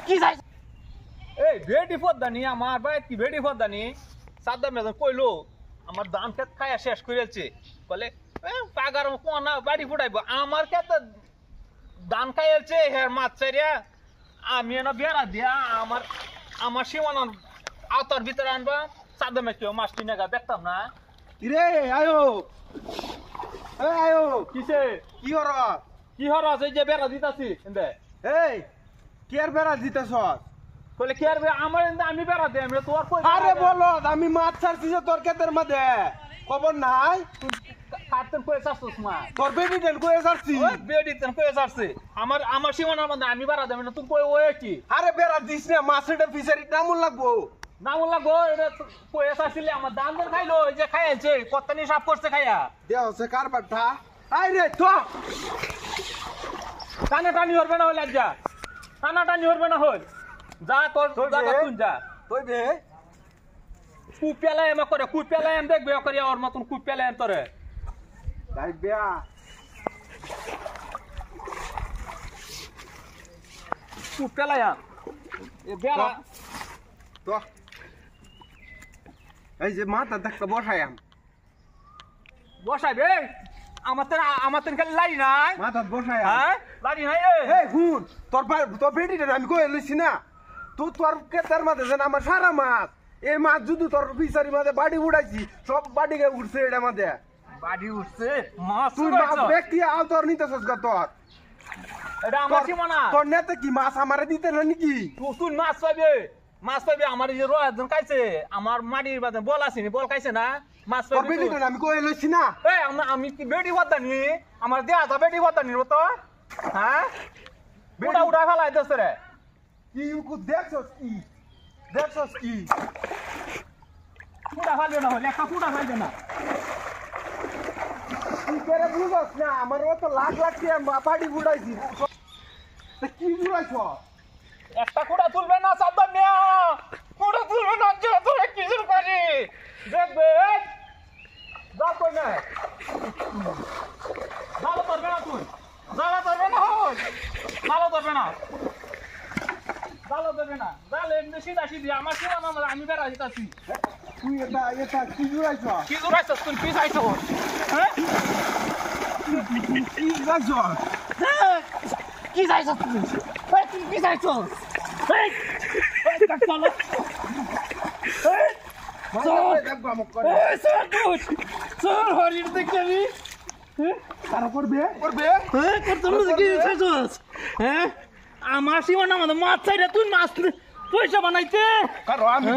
কি যাই এই বেডি ফদানি আমার ভাই কি বেডি ফদানি সাদ্দাম মেজন কইলো আমার ধান খেত খায়া শেষ করেছে বলে পাগার কোনা বাড়ি ফুটাইবো আমার খেত ধান খাইছে হের মাছ চাইরা আমি না বেড়া দিয়া আমার আমার সীমানার আওতার ভিতরে আনবা সাদ্দামে কেউ মাছ কিনে গা দেখতাম না রে আয়ো আয়ো কিসে কি হর কি হরস এই যে বেড়া দিতাছি এন্দে এই কি আর বেড়া দিতেছ কইলে কি আর আমার এন্দে আমি বেড়া দেই আমি তোর কই আরে বলো আমি মাছ ছাড়ছি যে তোর ক্ষেতের মধ্যে খবর নাই কাটতেন কই ছাড়ছস মা তোর বেডি দেন কই ছাড়ছি ওই বেডি তেন কই ছাড়ছে আমার সীমানার মধ্যে আমি বেড়া দেই না তুমি কই ওই কি আরে বেড়া দিস না মাছের ফিশারি নামুল লাগবো না বললা গো এটা কই ছাড়ছিলে আমার দান দেন খাইলো এই যে খাইছে কতনি সাফ করছে খাইয়া দেও সে কার বাটা আই রে তো টানা টানি হরবে না হইলা যা টানা টানি হরবে না হল যা তোর জায়গা তুই যা তুই বে কুপিয়ালা এমা করে কুপিয়ালা এম দেখবে করে ওর মতন কুপিয়ালা এম তোরে তাই বেয়া কুপিয়ালা এ বেলা তো এই যে মাথা দেখতে বসায়াম বসাইবে আমার তেন খালি লাড়ি নাই মাথা বসায়াম হ্যাঁ লাড়ি নাই এই হুন তোর বেডিটা আমি কই লইছি না তোর ক্ষেতের মাঝে যেন আমার সারা মাছ এই মাছ যদি তোর ফিশারি মাঝে বাড়ি উড়াইছি সব বাড়িকে উঠছে এটা মাঝে বাড়ি উঠছে মাছ তুই মাছ ব্যক্তি আও তোর নিতেছস গা তোর এটা আমার সীমানা তোর নেতে কি মাছ আমারে দিতে না নাকি তুই মাছ পাইবে আমার এই যে রোয়াজন খাইছে আমার মাটির বাদে বল আসেনি বল খাইছে না মাছ তোর পাইবে বেডিটা আমি কই লইছি না এই আমি কি বেডি হতানি আমার দেয়া তো বেডি হতানি তো হ্যাঁ উড়া উড়া ফেলাই দোস্ত রে কি দেখছস কি উড়া ফেলবে না হলে একটা উড়া ফেলবে না কি করে বুঝছস না আমার তো লাখ লাখ টাকা বাড়ি উড়াইছি কি উড়াইছ একটা কুড়া তুলবে না সাবধান নিয়া কুড়া তুলবে না যে তোরা কিছু করি দেখবে যা কই না ভালো করবে না তুই ভালো করবে না হল ভালো করবে না ভালো করবে না জালে এমনি সিধা সিধি আমার সীমানা আমি বেড়া দিতাছি তুই এটা কি উড়াইছ কি জোরাইছস তুই কি চাইছো হ্যাঁ কি গাছ কি চাইছস তুই কি চাইছস এই চলো চল হরির দেখবি তারা করবে হ্যাঁ আমার সীমানা আমাদের মাছ চাইলে তুই মাছ পয়সা বানাইতে কারণ আমি